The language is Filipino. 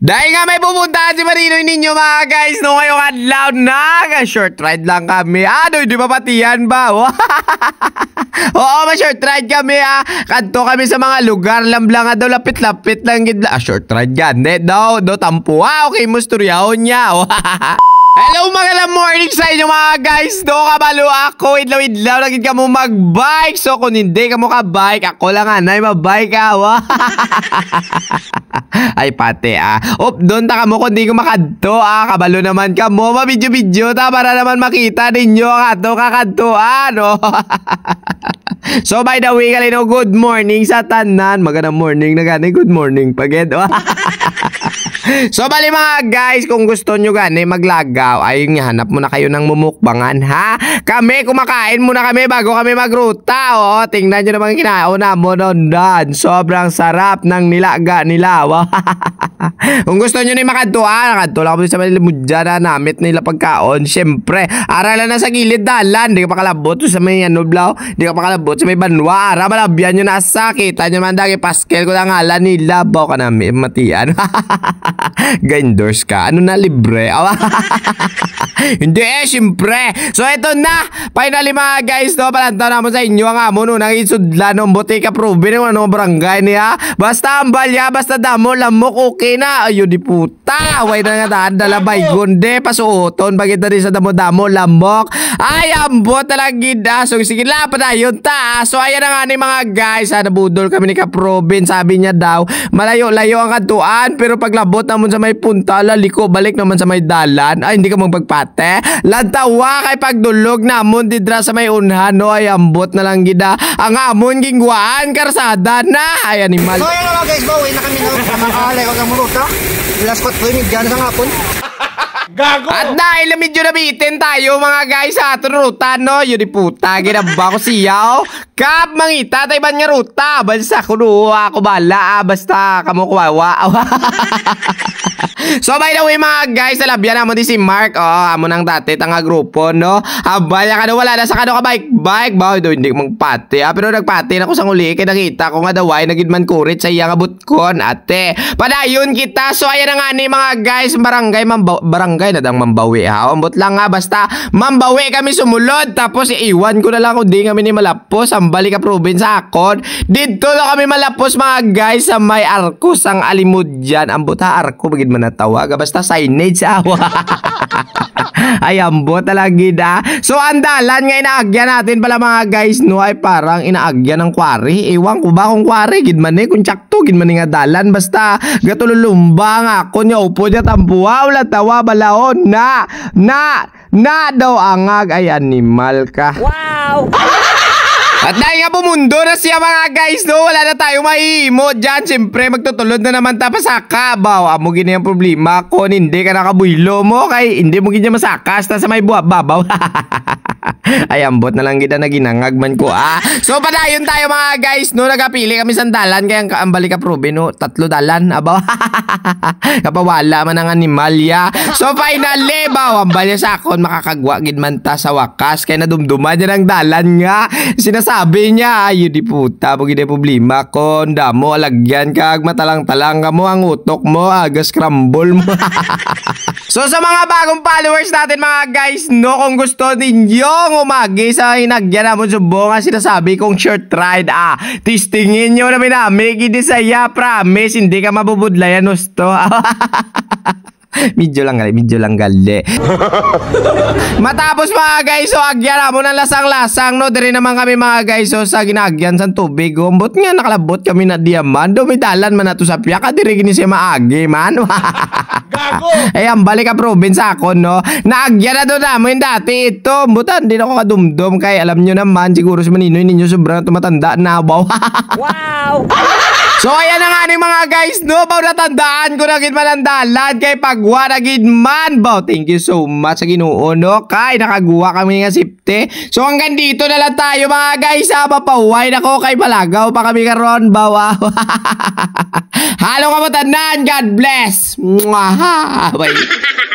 Dahil nga may pupuntahan si Marinoy ninyo mga guys, no, ngayong adlaw na short ride lang kami. Ano, di ba pati yan ba? Oo, ma-short ride kami Kanto kami sa mga lugar lang daw, lapit-lapit lang gidla. Short ride ganda daw, tampo. Okay, musturyahon niya. Hello mga morning sa inyo mga guys. Do kabalo ako, idlaw-idlaw lagi ka mo mag-bike. So kung hindi ka mo ka-bike, ako lang anay mabike ka. Ay pati doon ta ka mo kung di ko makadto kabalo naman ka mo. Mabidyo-bidyo ta para naman makita ninyo ang ato kakadtoan. So by the way, kalino, good morning sa tanan. Magandang morning na gani, good morning paged. So bali mga guys, kung gusto nyo gani maglagaw, ayun nga, hanap muna kayo ng mumukbangan ha. Kami, kumakain muna kami bago kami magruta. Tingnan nyo naman kinauna mo doon. Sobrang sarap ng nilaga nila. Kung gusto nyo na makadtuan, nakadto lang kami sa Malimudya na namit nila pagkaon. Siyempre, aralan na sa gilid dalan. Di ka pakalabot sa may Blaw. Di ka pakalabot sa may Banwa. Ara, malabyan nyo na sa kita nyo man dagi paskel ko na ngalan nila. Baw ka namin matian. Gendors ka. Ano na, libre? Hindi siyempre. So ito na, finally mga guys, no, palanta naman sa inyo ang amon nang isudlan ng Botica Proven ng anong barangay niya. Basta ambalya, basta damo, lamok, okay na. Ayun di puta. Way na nga dalabay gunde, pasuoton, bagay na rin sa damo-damo, lamok. Ay, ambot talaga. So sige lang pa na yun ta. So ayan na nga ni mga guys, nabudol kami ni Kaproven. Sabi niya daw, malayo-layo ang kantuan, pero paglabot naman sa may punta, laliko, balik naman sa may dalan. Ay, hindi ka magpagpate. Lantawa kay pagdulog namon didra sa may unhan, no, ay ambot na lang gida. Ang amon gingwaan, karsada na. Ay, animal. So, yun mga guys, bawi na kami, no. Makakalay ko ng muruta. Last spot ko, dyan sa ngapon. Gago! At dahil medyo nabitin tayo mga guys sa ato ruta, no? Yun di puta, ginaba ko siyaw. Kap, mangita, tayo ba nga ruta? Basta ako ako bala, basta kamo kuwawa. So by the way mga guys, alabyan naman di si Mark. Amo nang dati tanga grupo, no? Abaya ka na, wala na sa kano ka bike ba? Hindi ko magpati, pero nagpati na ko sa nguli. Kaya nakita ko nga daway, nagidman kurit sa iyang abutkon, ate. Padayon kita. So ayan na nga ni mga guys, barangay na dang Mambawi Ambot lang nga, basta Mambawi kami sumulod. Tapos iiwan ko na lang kung di kami ni malapos. Ang balik ka province sa akon. Dito na kami malapos mga guys sa may Arcos ang Alimudyan. Ambot Arco, bagid man natawag. Basta signage ay ambot talaga So andalan nga inaagyan natin pala mga guys, no, ay parang inaagyan ng kwari. Ewan ko ba kung kwari gidman kung tsakto gidman nga dalan. Basta gatululumba nga ako niya upo niya tampuwa wala tawa balaon na daw angag. Ay animal ka. Wow. At dahil nga bumundo na siya mga guys, no, wala na tayo mahimo dyan. Siyempre magtutulod na naman tapasaka. Amo gini ang problema kung hindi ka nakabuylo mo, kay hindi mo gini masakas na sa may babaw. Ay ambot na lang kita na ginangagman ko So padayon tayo mga guys, no, nagapili kami sandalan. Kaya ang balik ka Proven, no, 3 dalan abaw. Kapawala man ang animalya. So finally ang balya sa akon makakagwa gidman ta sa wakas. Kaya nadumduman niya ng dalan nga. Sinasabi niya, ayun di puta, pag hindi problema ko, damo, alagyan kag matalang-talang ka mo, ang utok mo, agas scramble mo. So sa mga bagong followers natin mga guys, no, kung gusto ninyo umagi sa hinagyan naman subong nga sinasabi kong short ride, testingin nyo namin gini saya, promise, hindi ka mabubudlayan gusto. Medyo lang gali. Matapos mga guys, so agyan mo ng lasang-lasang, no, diri naman kami mga guys, so sa ginagyan sa tubig, umbot nga nakalabot kami na diaman, dumidalan man na to sa piyaka, diri gini siya maagi man. Gago! Ayan, balik ka province ako, no, naagyan na doon namin dati ito, umbutan, hindi na ako kadumdum, kaya alam nyo naman, siguro si Maninoy ninyo sobrang tumatanda na, wow. So ayan na nga ni mga guys, no, baw natandaan ko na gidman ang dalan kay pagwa na gidman. Baw, thank you so much sa Ginoo, no, kay nakagawa kami nga sipte. So hanggang dito na lang tayo mga guys, mapaway na ko kay palagaw pa kami karon, bawa. Halo ka mo tanan, God bless. Bye.